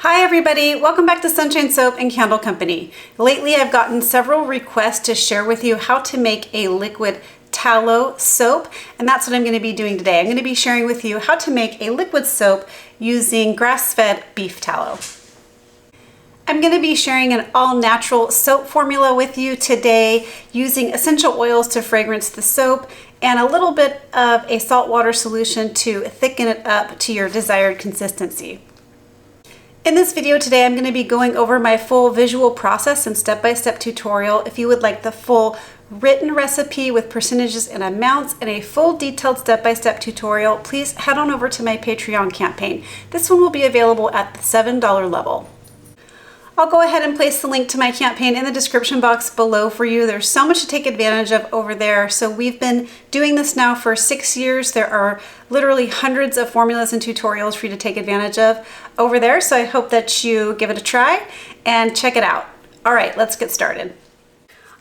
Hi everybody, welcome back to Sunshine Soap and Candle Company. Lately I've gotten several requests to share with you how to make a liquid tallow soap, and that's what I'm going to be doing today. I'm going to be sharing with you how to make a liquid soap using grass-fed beef tallow. I'm going to be sharing an all-natural soap formula with you today using essential oils to fragrance the soap and a little bit of a saltwater solution to thicken it up to your desired consistency. In this video today, I'm going to be going over my full visual process and step-by-step tutorial. If you would like the full written recipe with percentages and amounts and a full detailed step-by-step tutorial, please head on over to my Patreon campaign. This one will be available at the $7 level. I'll go ahead and place the link to my campaign in the description box below for you. There's so much to take advantage of over there. So we've been doing this now for 6 years. There are literally hundreds of formulas and tutorials for you to take advantage of over there. So I hope that you give it a try and check it out. All right, let's get started.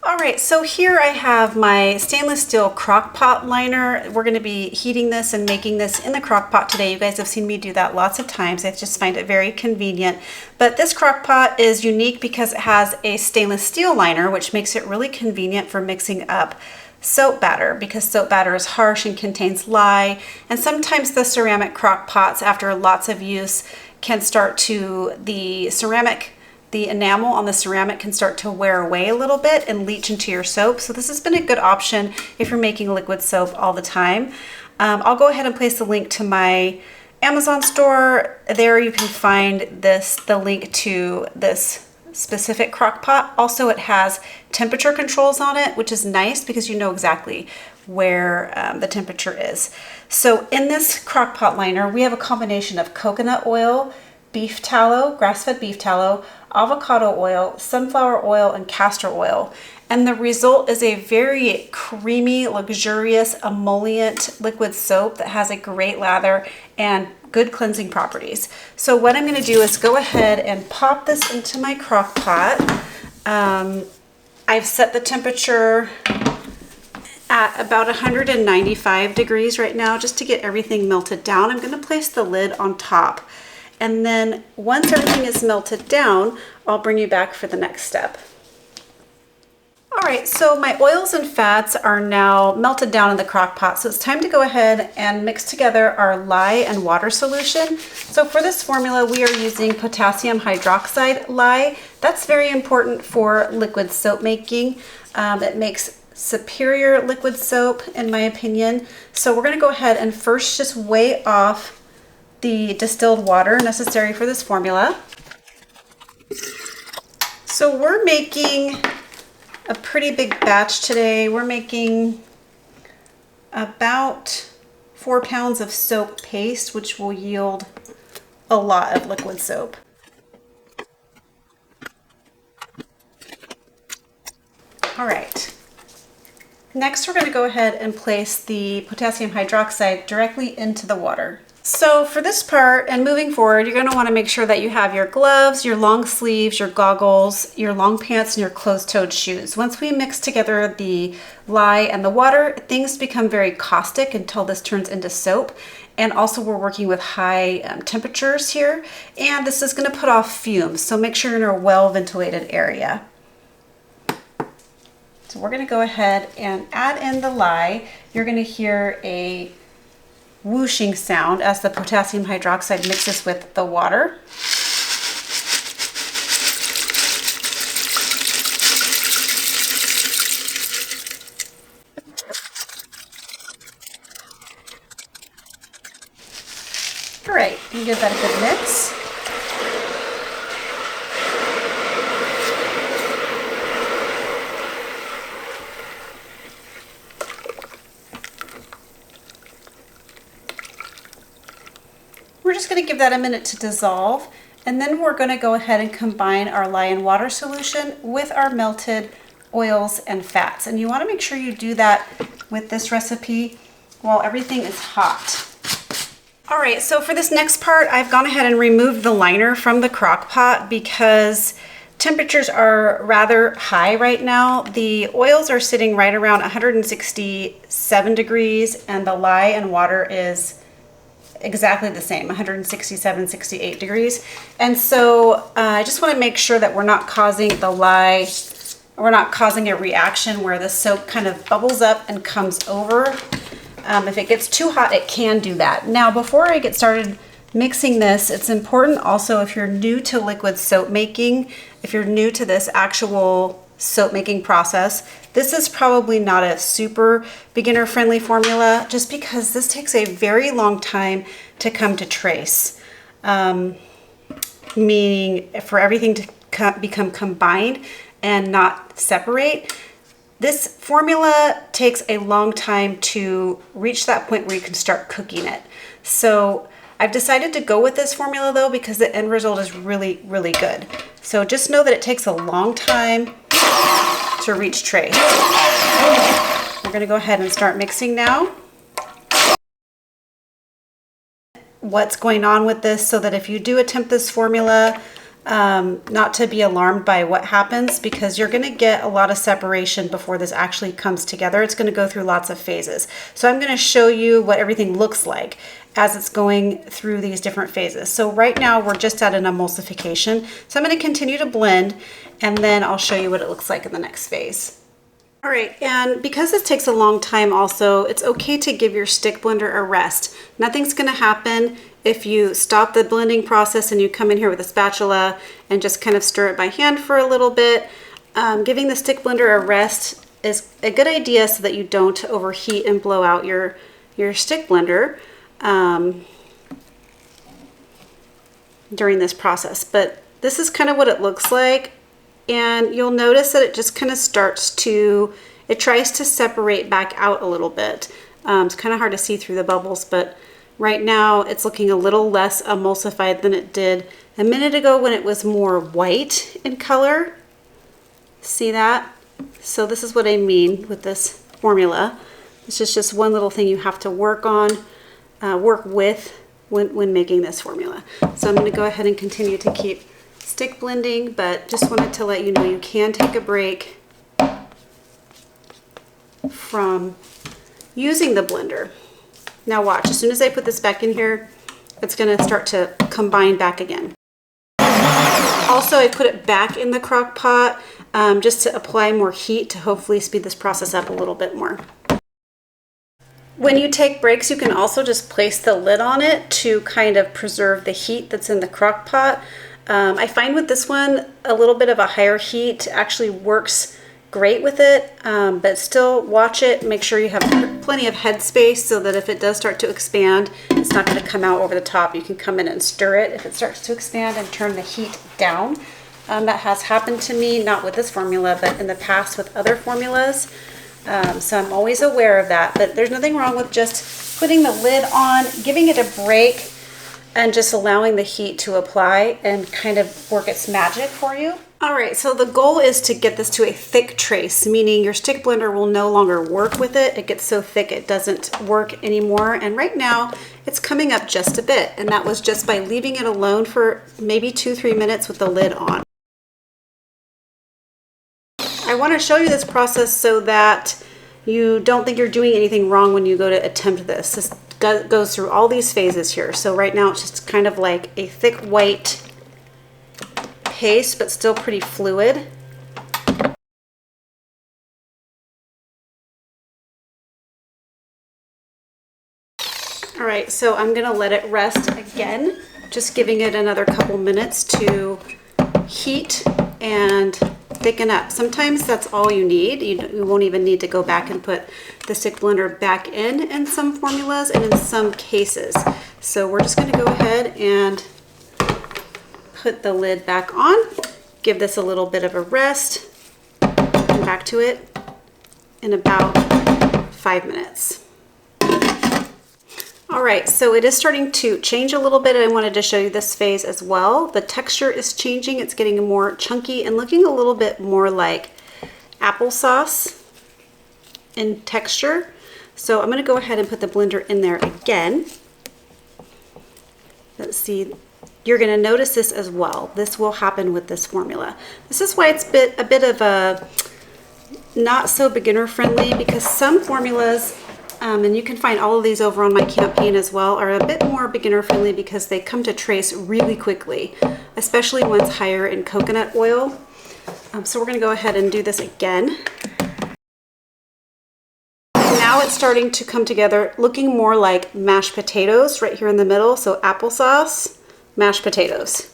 All right, so here I have my stainless steel crock pot liner. We're going to be heating this and making this in the crock pot today. You guys have seen me do that lots of times. I just find it very convenient. But this crock pot is unique because it has a stainless steel liner, which makes it really convenient for mixing up soap batter, because soap batter is harsh and contains lye. And sometimes the ceramic crock pots, after lots of use, can start to, the enamel on the ceramic can start to wear away a little bit and leach into your soap. So this has been a good option if you're making liquid soap all the time. I'll go ahead and place the link to my Amazon store. There you can find the link to this specific crock pot. Also, it has temperature controls on it, which is nice because you know exactly where the temperature is. So in this crock pot liner, we have a combination of coconut oil, beef tallow, grass-fed beef tallow, avocado oil, sunflower oil, and castor oil. And the result is a very creamy, luxurious, emollient liquid soap that has a great lather and good cleansing properties. So what I'm going to do is go ahead and pop this into my crock pot. I've set the temperature at about 195 degrees right now just to get everything melted down. I'm going to place the lid on top. And then once everything is melted down, I'll bring you back for the next step. All right, so my oils and fats are now melted down in the crock pot. So it's time to go ahead and mix together our lye and water solution. So for this formula, we are using potassium hydroxide lye. That's very important for liquid soap making. It makes superior liquid soap, in my opinion. So we're gonna go ahead and first just weigh off the distilled water necessary for this formula. So we're making a pretty big batch today. We're making about 4 pounds of soap paste, which will yield a lot of liquid soap. All right. Next, we're going to go ahead and place the potassium hydroxide directly into the water. So for this part and moving forward, you're going to want to make sure that you have your gloves, your long sleeves, your goggles, your long pants, and your closed-toed shoes. Once we mix together the lye and the water, things become very caustic until this turns into soap. And also we're working with high temperatures here, and this is going to put off fumes. So make sure you're in a well-ventilated area. So we're going to go ahead and add in the lye. You're going to hear a whooshing sound as the potassium hydroxide mixes with the water. All right, you give that a good mix. We're just going to give that a minute to dissolve, and then we're going to go ahead and combine our lye and water solution with our melted oils and fats. And you want to make sure you do that with this recipe while everything is hot. All right, so for this next part, I've gone ahead and removed the liner from the crock pot because temperatures are rather high right now. The oils are sitting right around 167 degrees, and the lye and water is exactly the same, 167, 68 degrees. And so I just want to make sure that we're not causing we're not causing a reaction where the soap kind of bubbles up and comes over. If it gets too hot, it can do that. Now, before I get started mixing this, it's important also, if you're new to liquid soap making, if you're new to this actual soap making process, this is probably not a super beginner friendly formula, just because this takes a very long time to come to trace. Meaning for everything to become combined and not separate. This formula takes a long time to reach that point where you can start cooking it. So I've decided to go with this formula though, because the end result is really, really good. So just know that it takes a long time to reach trace. We're gonna go ahead and start mixing now. What's going on with this, so that if you do attempt this formula, not to be alarmed by what happens, because you're going to get a lot of separation before this actually comes together. It's going to go through lots of phases. So I'm going to show you what everything looks like as it's going through these different phases. So right now we're just at an emulsification. So I'm going to continue to blend, and then I'll show you what it looks like in the next phase. All right, and because this takes a long time also, it's okay to give your stick blender a rest. Nothing's gonna happen if you stop the blending process and you come in here with a spatula and just kind of stir it by hand for a little bit. Giving the stick blender a rest is a good idea so that you don't overheat and blow out your stick blender during this process. But this is kind of what it looks like. And you'll notice that it just kind of it tries to separate back out a little bit. It's kind of hard to see through the bubbles, but right now it's looking a little less emulsified than it did a minute ago when it was more white in color. See that? So this is what I mean with this formula. This is just one little thing you have to work with when making this formula. So I'm going to go ahead and continue to keep stick blending, but just wanted to let you know you can take a break from using the blender. Now watch, as soon as I put this back in here, it's going to start to combine back again. Also, I put it back in the crock pot just to apply more heat to hopefully speed this process up a little bit more. When you take breaks, you can also just place the lid on it to kind of preserve the heat that's in the crock pot. I find with this one, a little bit of a higher heat actually works great with it, but still watch it. Make sure you have plenty of head space so that if it does start to expand, it's not going to come out over the top. You can come in and stir it if it starts to expand and turn the heat down. That has happened to me, not with this formula, but in the past with other formulas. So I'm always aware of that, but there's nothing wrong with just putting the lid on, giving it a break, and just allowing the heat to apply and kind of work its magic for you. All right, so the goal is to get this to a thick trace, meaning your stick blender will no longer work with it. It gets so thick it doesn't work anymore. And right now it's coming up just a bit. And that was just by leaving it alone for maybe 2-3 minutes with the lid on. I want to show you this process so that you don't think you're doing anything wrong when you go to attempt this. This goes through all these phases here. So right now it's just kind of like a thick white paste, but still pretty fluid. All right, so I'm gonna let it rest again, just giving it another couple minutes to heat and thicken up. Sometimes that's all you need. You won't even need to go back and put the stick blender back in some formulas and in some cases. So we're just going to go ahead and put the lid back on, give this a little bit of a rest, come back to it in about 5 minutes. All right, so it is starting to change a little bit. I wanted to show you this phase as well. The texture is changing. It's getting more chunky and looking a little bit more like applesauce in texture. So I'm gonna go ahead and put the blender in there again. Let's see, you're gonna notice this as well. This will happen with this formula. This is why it's a bit of a not so beginner friendly, because some formulas and you can find all of these over on my campaign as well, are a bit more beginner friendly because they come to trace really quickly, especially ones higher in coconut oil. So we're going to go ahead and do this again. Now it's starting to come together, looking more like mashed potatoes right here in the middle. So applesauce, mashed potatoes.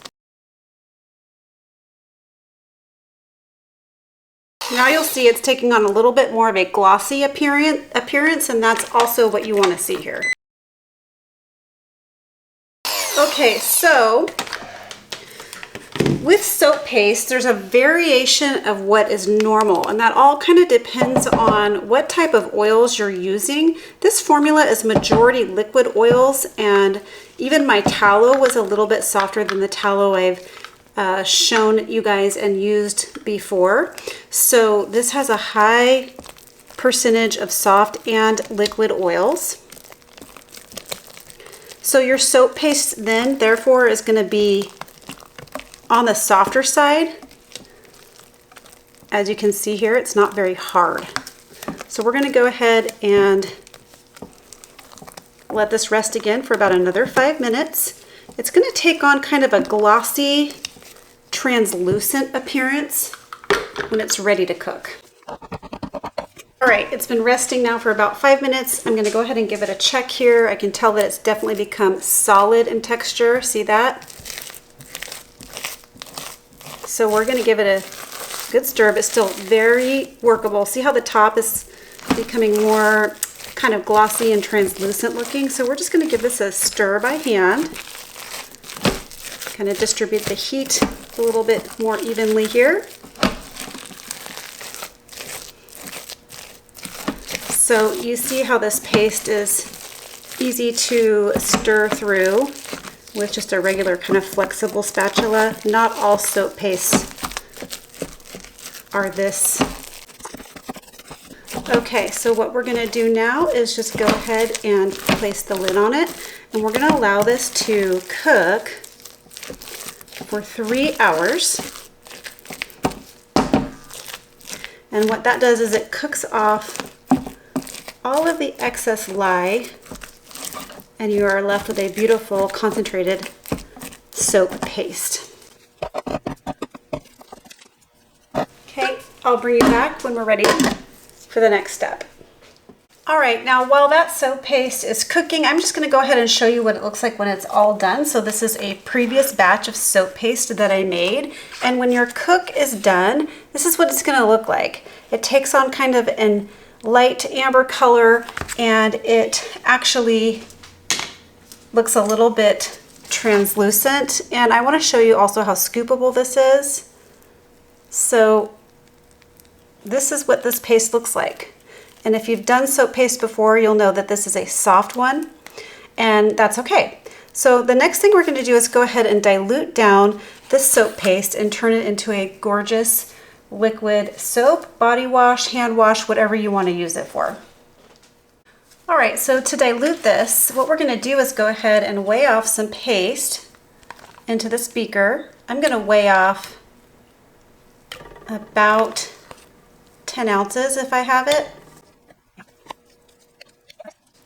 Now you'll see it's taking on a little bit more of a glossy appearance, and that's also what you want to see here. Okay, so with soap paste, there's a variation of what is normal, and that all kind of depends on what type of oils you're using. This formula is majority liquid oils, and even my tallow was a little bit softer than the tallow I've shown you guys and used before. So this has a high percentage of soft and liquid oils. So your soap paste then therefore is going to be on the softer side. As you can see here, it's not very hard. So we're going to go ahead and let this rest again for about another 5 minutes. It's going to take on kind of a glossy, translucent appearance when it's ready to cook. All right, it's been resting now for about 5 minutes. I'm going to go ahead and give it a check here. I can tell that it's definitely become solid in texture. See that? So we're going to give it a good stir, but still very workable. See how the top is becoming more kind of glossy and translucent looking? So we're just going to give this a stir by hand. Kind of distribute the heat a little bit more evenly here. So you see how this paste is easy to stir through with just a regular kind of flexible spatula. Not all soap pastes are this. Okay, so what we're going to do now is just go ahead and place the lid on it, and we're going to allow this to cook for 3 hours. And what that does is it cooks off all of the excess lye, and you are left with a beautiful concentrated soap paste. Okay, I'll bring you back when we're ready for the next step. All right, now while that soap paste is cooking, I'm just going to go ahead and show you what it looks like when it's all done. So this is a previous batch of soap paste that I made, and when your cook is done, this is what it's going to look like. It takes on kind of an light amber color, and it actually looks a little bit translucent. And I want to show you also how scoopable this is. So this is what this paste looks like. And if you've done soap paste before, you'll know that this is a soft one, and that's okay. So the next thing we're going to do is go ahead and dilute down this soap paste and turn it into a gorgeous liquid soap, body wash, hand wash, whatever you want to use it for. All right, so to dilute this, what we're going to do is go ahead and weigh off some paste into this beaker. I'm going to weigh off about 10 ounces if I have it.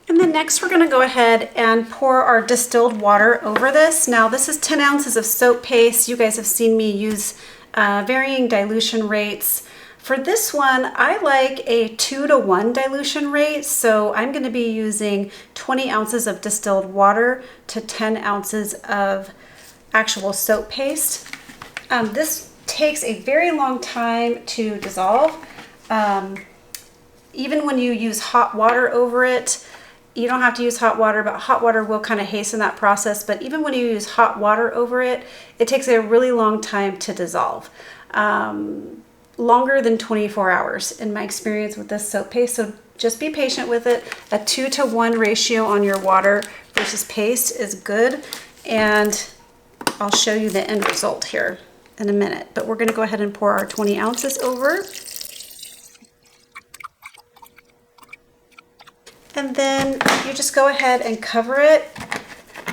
And then next we're going to go ahead and pour our distilled water over this. Now this is 10 ounces of soap paste. You guys have seen me use varying dilution rates. For this one, I like a 2-to-1 dilution rate. So I'm going to be using 20 ounces of distilled water to 10 ounces of actual soap paste. This takes a very long time to dissolve. Even when you use hot water over it, you don't have to use hot water, but hot water will kind of hasten that process. But even when you use hot water over it, it takes a really long time to dissolve. Longer than 24 hours in my experience with this soap paste. So just be patient with it. A 2-to-1 ratio on your water versus paste is good. And I'll show you the end result here in a minute. But we're going to go ahead and pour our 20 ounces over. And then you just go ahead and cover it,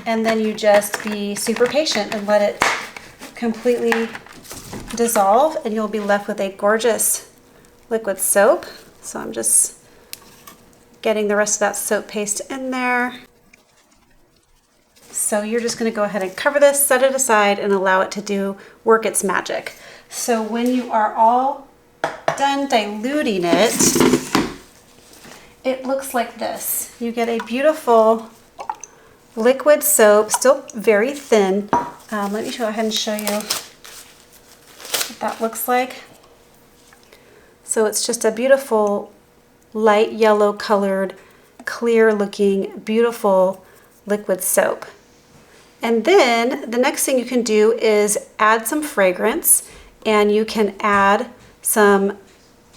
and then you just be super patient and let it completely dissolve, and you'll be left with a gorgeous liquid soap. So I'm just getting the rest of that soap paste in there. So you're just going to go ahead and cover this, set it aside, and allow it to work its magic. So when you are all done diluting it, it looks like this. You get a beautiful liquid soap, still very thin. Let me go ahead and show you what that looks like. So it's just a beautiful light yellow colored, clear looking, beautiful liquid soap. And then the next thing you can do is add some fragrance, and you can add some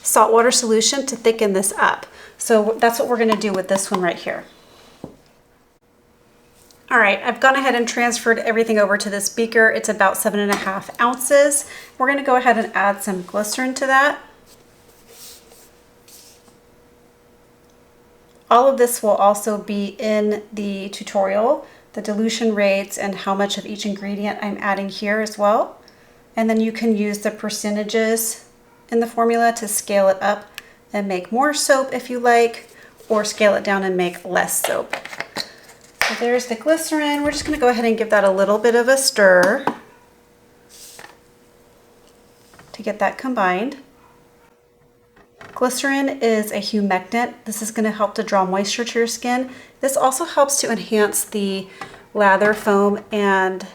saltwater solution to thicken this up. So that's what we're going to do with this one right here. All right, I've gone ahead and transferred everything over to this beaker. It's about 7.5 ounces. We're going to go ahead and add some glycerin to that. All of this will also be in the tutorial, the dilution rates and how much of each ingredient I'm adding here as well. And then you can use the percentages in the formula to scale it up and make more soap if you like, or scale it down and make less soap. So there's the glycerin. We're just going to go ahead and give that a little bit of a stir to get that combined. Glycerin is a humectant. This is going to help to draw moisture to your skin. This also helps to enhance the lather foam and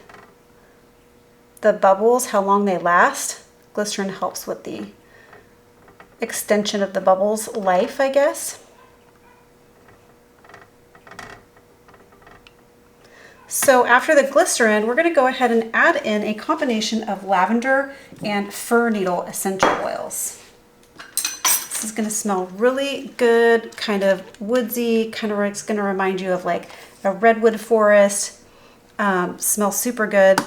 the bubbles, how long they last. Glycerin helps with the extension of the bubbles life, I guess. So after the glycerin, we're going to go ahead and add in a combination of lavender and fir needle essential oils. This is going to smell really good, kind of woodsy, kind of, it's going to remind you of like a redwood forest. Smells super good.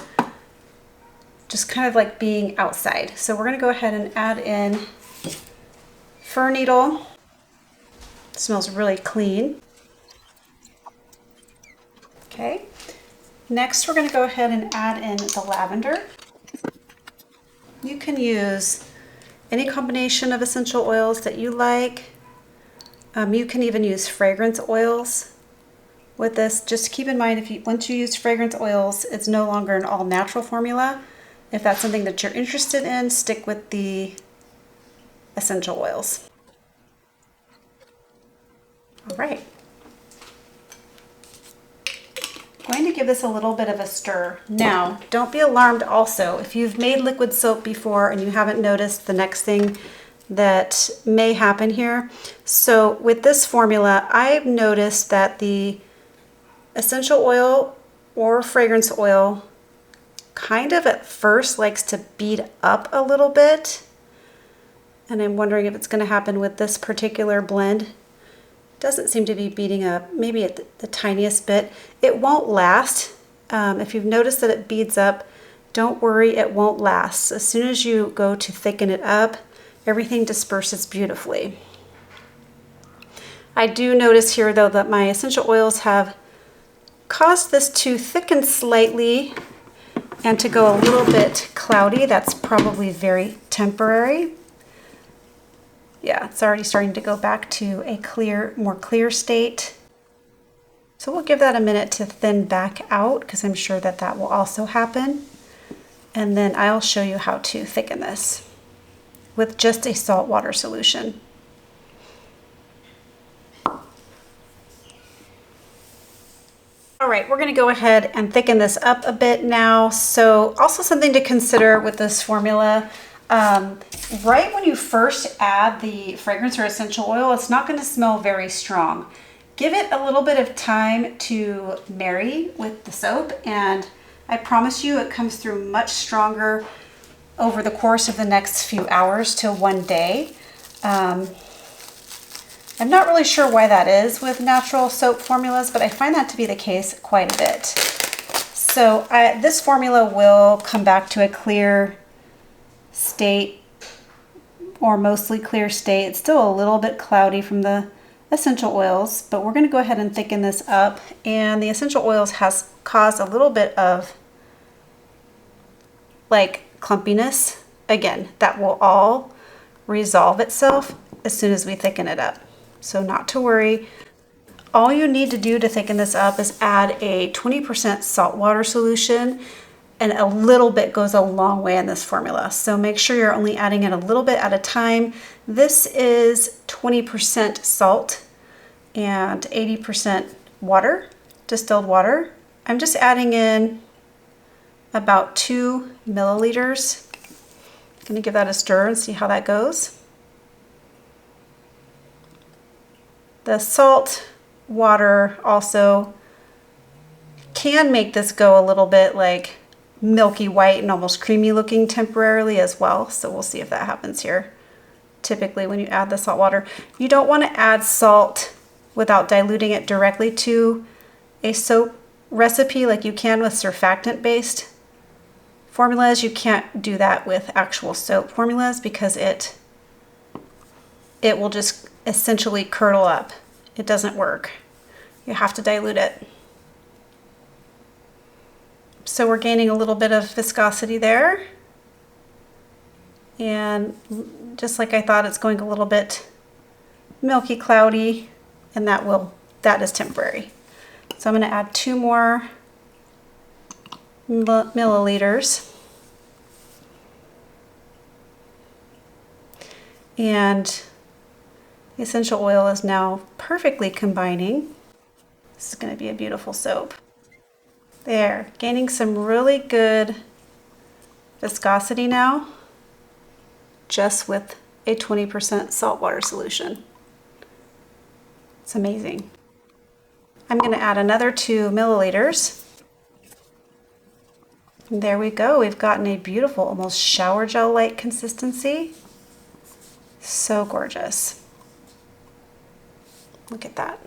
Just kind of like being outside. So we're going to go ahead and add in fir needle. It smells really clean. Okay. Next, we're going to go ahead and add in the lavender. You can use any combination of essential oils that you like. You can even use fragrance oils with this. Just keep in mind, once you use fragrance oils, it's no longer an all-natural formula. If that's something that you're interested in, stick with the essential oils. All right. Going to give this a little bit of a stir. Now, don't be alarmed also. If you've made liquid soap before and you haven't noticed the next thing that may happen here. So with this formula, I've noticed that the essential oil or fragrance oil kind of at first likes to bead up a little bit. And I'm wondering if it's going to happen with this particular blend. Doesn't seem to be beating up, maybe at the tiniest bit. It won't last. If you've noticed that it beads up, don't worry, it won't last. As soon as you go to thicken it up, everything disperses beautifully. I do notice here though that my essential oils have caused this to thicken slightly and to go a little bit cloudy. That's probably very temporary. Yeah, it's already starting to go back to a clear, more clear state. So we'll give that a minute to thin back out because I'm sure that that will also happen. And then I'll show you how to thicken this with just a saltwater solution. All right, we're going to go ahead and thicken this up a bit now. So also something to consider with this formula, right when you first add the fragrance or essential oil, it's not going to smell very strong. Give it a little bit of time to marry with the soap, and I promise you it comes through much stronger over the course of the next few hours to one day. I'm not really sure why that is with natural soap formulas, but I find that to be the case quite a bit. So this formula will come back to a clear state, or mostly clear state. It's still a little bit cloudy from the essential oils, but we're going to go ahead and thicken this up. And the essential oils has caused a little bit of like clumpiness. Again, that will all resolve itself as soon as we thicken it up. so not to worry. All you need to do to thicken this up is add a 20% saltwater solution, and a little bit goes a long way in this formula. So make sure you're only adding it a little bit at a time. This is 20% salt and 80% water, distilled water. I'm just adding in about 2 milliliters. I'm gonna give that a stir and see how that goes. The salt water also can make this go a little bit like milky white and almost creamy looking temporarily as well. So we'll see if that happens here. Typically when you add the salt water, you don't want to add salt without diluting it directly to a soap recipe like you can with surfactant based formulas. You can't do that with actual soap formulas because it will just essentially curdle up. It doesn't work. You have to dilute it. So we're gaining a little bit of viscosity there. And just like I thought, it's going a little bit milky cloudy, and that is temporary. So I'm going to add 2 more milliliters. And the essential oil is now perfectly combining. This is going to be a beautiful soap. There, gaining some really good viscosity now, just with a 20% saltwater solution. It's amazing. I'm going to add another 2 milliliters. And there we go. We've gotten a beautiful, almost shower gel-like consistency. So gorgeous. Look at that.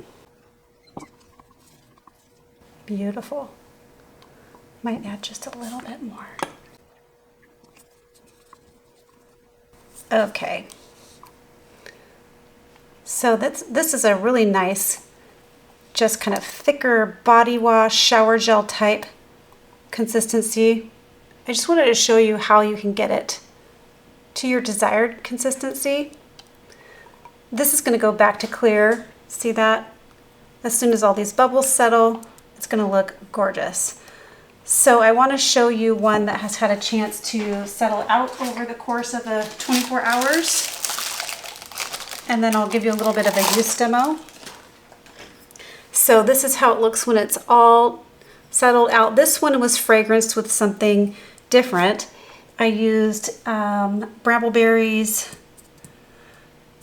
Beautiful. Might add just a little bit more. Okay. So this is a really nice, just kind of thicker body wash, shower gel type consistency. I just wanted to show you how you can get it to your desired consistency. This is going to go back to clear. See that? As soon as all these bubbles settle, it's going to look gorgeous. So I want to show you one that has had a chance to settle out over the course of the 24 hours. And then I'll give you a little bit of a use demo. So this is how it looks when it's all settled out. This one was fragranced with something different. I used brambleberries,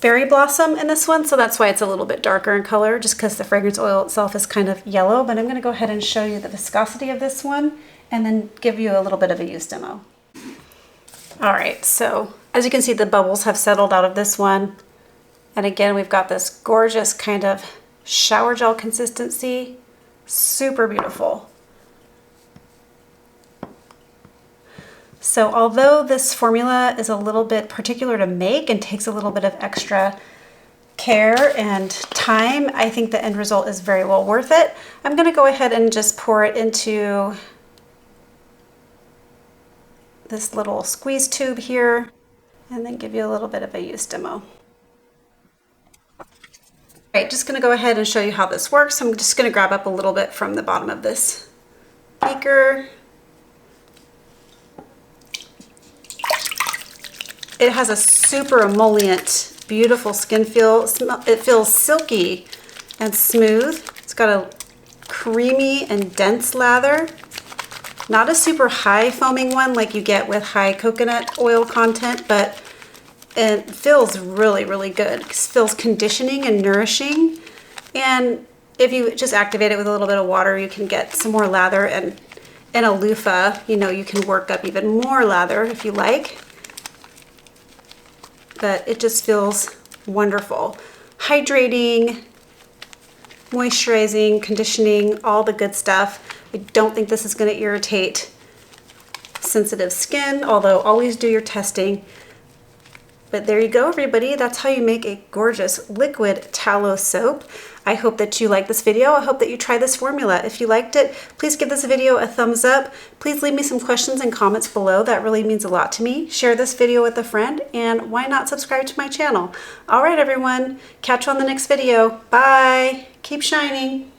berry blossom in this one, so that's why it's a little bit darker in color, just because the fragrance oil itself is kind of yellow. But I'm going to go ahead and show you the viscosity of this one and then give you a little bit of a use demo. All right, so as you can see, the bubbles have settled out of this one. And again, we've got this gorgeous kind of shower gel consistency. Super beautiful. So although this formula is a little bit particular to make and takes a little bit of extra care and time, I think the end result is very well worth it. I'm going to go ahead and just pour it into this little squeeze tube here and then give you a little bit of a use demo. All right, just going to go ahead and show you how this works. I'm just going to grab up a little bit from the bottom of this beaker. It has a super emollient, beautiful skin feel. It feels silky and smooth. It's got a creamy and dense lather. Not a super high foaming one like you get with high coconut oil content, but it feels really, really good. It feels conditioning and nourishing. And if you just activate it with a little bit of water, you can get some more lather. And in a loofah, you know, you can work up even more lather if you like. But it just feels wonderful. Hydrating, moisturizing, conditioning, all the good stuff. I don't think this is going to irritate sensitive skin, although always do your testing. But there you go, everybody. That's how you make a gorgeous liquid tallow soap. I hope that you like this video. I hope that you try this formula. If you liked it, please give this video a thumbs up. Please leave me some questions and comments below. That really means a lot to me. Share this video with a friend, and why not subscribe to my channel? All right, everyone. Catch you on the next video. Bye. Keep shining.